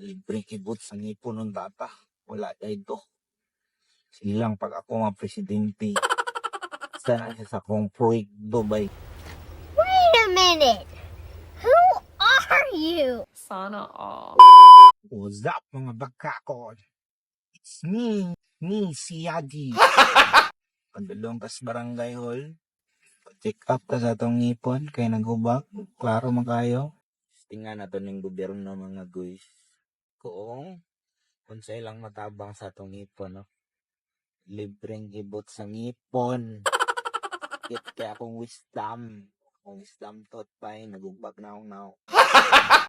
libre kibot sa ngipon ng data. Wala dito. Silang pag ako mga presidente, sana siya sa kong proyekto bay. Wait a minute! Who are you? Sana all. What's up mga bagkakon? It's me si Yagi. Pandulong kas barangay hall. Check up ta sa atong ngipon kay naghubak. Klaro man kayo. Tingnan nato ning gobyerno mga guys. Kung unsay lang matabang sa atong ngipon, no? Libreng gibot sa ngipon. Kit kaya akong wisdom. Akong wisdom tot pa'y nagugbag now.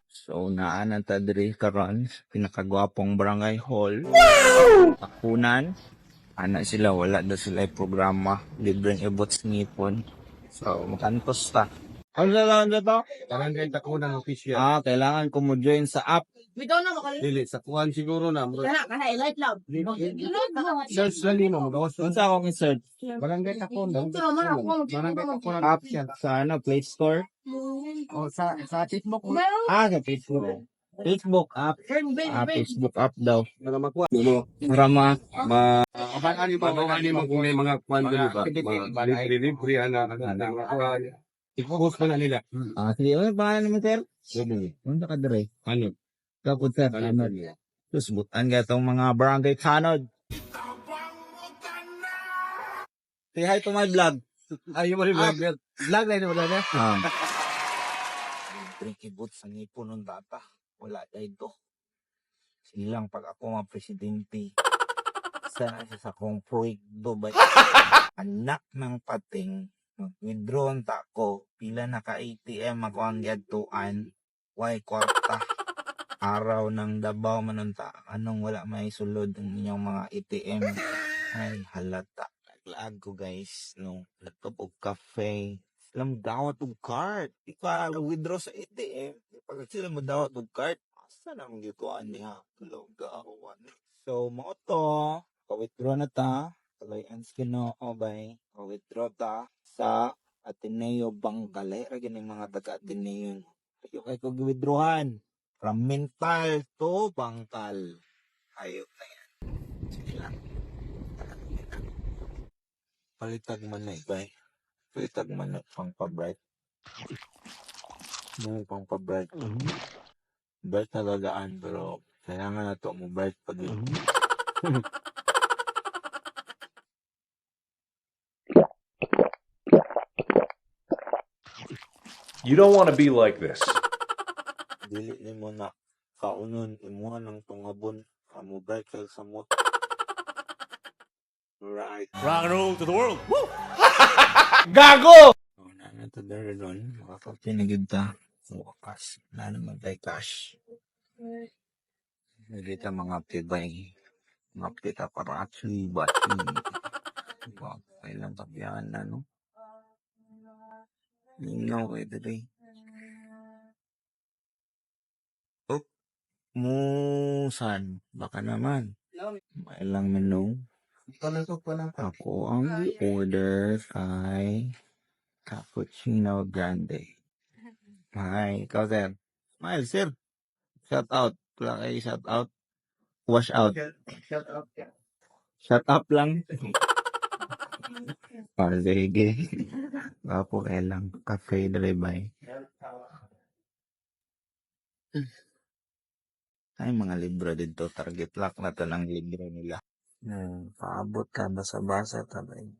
So, naan ta diri karon pinakagwapong barangay hall. Takunan. Ana sila, wala daw sila programa. Libreng ibot sa ngipon. So, makantos ta. Ano na lang to? Barangay Takunan official. Kailangan ko mo join sa app. Dili sa kuan siguro na. Light lang. Search lang mo magawas. Unsa akong i-search? Barangay Takunan. Barangay Takunan App official. sa Play Store? O sa Facebook mo. Sa Facebook. Facebook app. Facebook app daw. Para makuha mo. Para ma... Ano mo kung may mga kuan dili ba? Mga libre ana. I-post pa na nila. Sige. Ano pangalan naman, sir? Sige. Unsa ka dire? Ano? Kapot, sir. Tanod. Sus, butan ka itong mga barangay tanod. Say hi to my vlog. Ayaw mo rin vlog. Vlog na ito ba na? Kibot sa ngipon ng data. Wala dito. Silang pag ako mga presidente, sana siya sa kong proyekto ba? Anak ng pating, mag-withdraw ta ko, pila na ka ATM ako ang yadtuan, why kwarta, araw ng Davao manunta, anong wala may sulod ng inyong mga ATM, ay halata, naglaag ko guys, no, laptop o cafe, silang dawat og card, di ka withdraw sa ATM, pag sila mo dawat og card, asa na mong gituan niya, tulog gaawan. So, mo to, pa-withdraw na ta, kalayan Ginoo bay, pa-withdraw ta sa Ateneo Bangkal. Ay, ganing mga taga-Ateneo. Ayaw kay kong withdrawhan. From mental to Bangkal. Ayaw na yan. Sige lang. Palitag man na bay. Palitag man na pang pa-bright. Yung pang pa-bright. Bright na gagaan pero kailangan na to mo bright pag yun. You don't want to be like this. Dili ni mo na kaunon imuha ng tungabon kamo bright kay samot. Right. Rock and roll to the world. Woo! Gago! Oh, na to there ron. Makapinagid ta. Wakas. Na naman tayo cash. Nagita mga tibay. Mga pita para actually bati. Wow. Kailang kapiyan na, no? Lingaw kayo dali. Oh. Musan. Baka naman. May lang menu. Ako ang order kay Cappuccino Grande. Hi, ikaw sir. Smile sir. Shout out. Wala kayo shout out. Wash out. Shut up lang. Sige. Wapo kaya lang. Cafe Dribay. Ay, mga libro dito. Target lock na to ng libro nila. Paabot ka. Basa-basa. Tabay.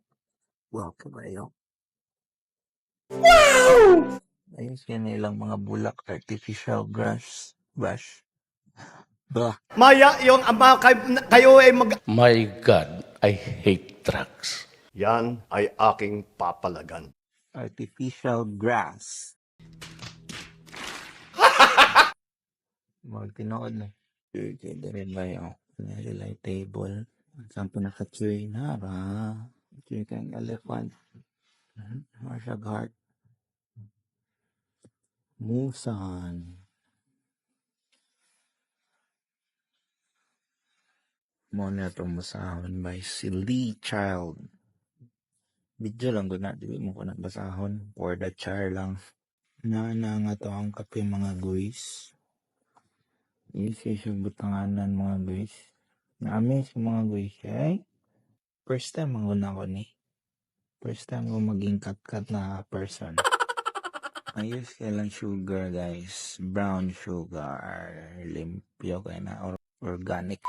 Wapo ba yun? Wow! Ayun siya nilang mga bulak. Artificial brush. Bah. Maya yung ama kayo ay My God, I hate drugs. Yan ay aking papalagan. Artificial grass. Magtinood na. Okay, dere ba yun? Nilay table. Saan pinaka-tray na ra? Tray kang elephant. Marshall heart. Musan. Mo na itong basahon by si Lee Child. Video lang ko na. Di mo ko na basahon. For the char lang. Na nga to ang kape mga guys. Easy siya butanganan mga guys. Namin sa mga guys ay first time ang una ko ni. First time ko maging kat-kat na person. Ayos kailang sugar guys. Brown sugar. Limpyo kaya na organic.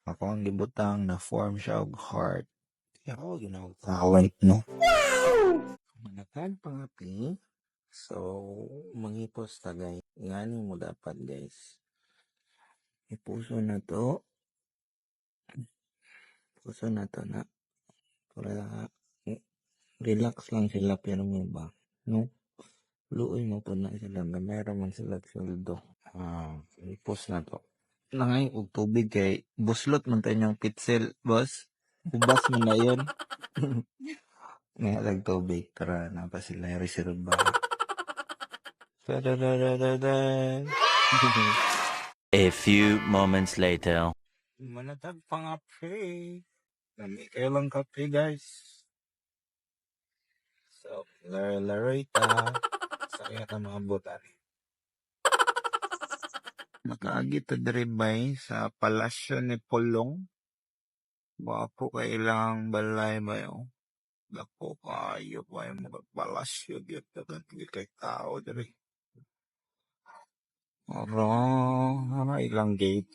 Ako ang gibutang na form siya og heart. Kaya ako ginawag no. Manakad pangapi. So, mangipos ta guys. Ngani mo dapat guys. Ipuso na to. Puso na to na. Para relax lang sila pero may ba. No? Luoy mo po na sila na meron man sila sweldo. Ipos na to. Nangay og tubig kay buslot man tayo niyang pitsil, boss. Ubas mo na yun. Ngayon tubig. Tara na pa sila yung reserva. Da-da-da-da-da-da. A few moments later. Manatag pangapi. Nami kayo lang kape guys. So, laray ta. Saya ta mga butan. Makaagi ta diribay sa palasyo ni Pulong. Wapo kailang balay ba yun? Dako kayo pa yung mga palasyo. Gito kay tao diri. Ano ilang gate?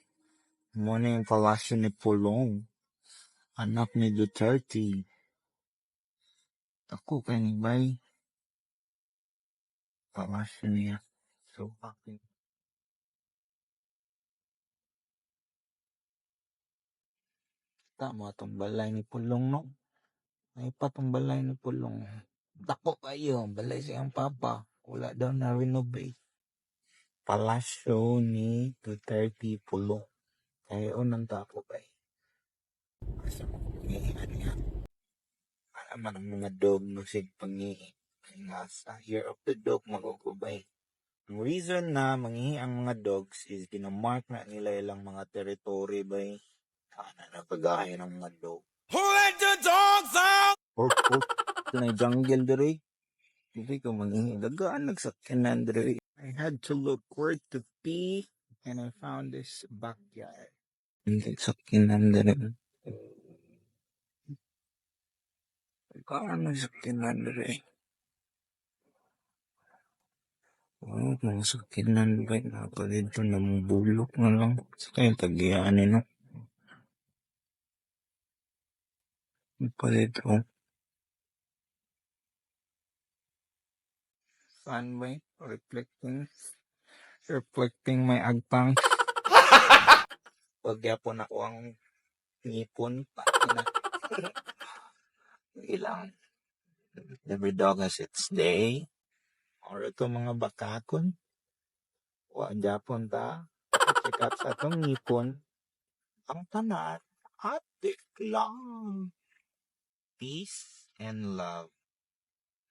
Muna yung palasyo ni Pulong. Anak ni Duterte. Ako kay ni Bay. Palasyo niya. So, akin. Tama itong balay ni Pulong, no? May pa itong balay ni Pulong. Dako kayo. Balay siyang papa. Wala daw na renovate. Palasyo ni Duterte Pulong. Kaya unang tapo kay. Kasi pangihan niya. Alaman ang mga dog no sig pangihi. Sa year of the dog magugubay. Ang reason na mangihi ang mga dogs is ginamark na nila ilang mga territory by na pag-ahay ng mga dog. Who let the dogs out? Ito na yung jungle diri. Hindi ko mangihi. Dagaan nagsakyanan diri. I had to look where to pee and I found this backyard. Hindi sakyanan diri. Dagaan nagsakyanan diri. Oh, mga sakyanan ba? Nakalid to na bulok na lang. Sa kayong tagiyaan no? Nakalid to. Sun ba? Reflecting my agpang. Pagyapon ako ang ngipon. Pakina. Ilang. Every dog has its day. Or ito mga bakakon. Japon ta. Check up sa itong ngipon. Ang tanan. Atik lang. Peace and love.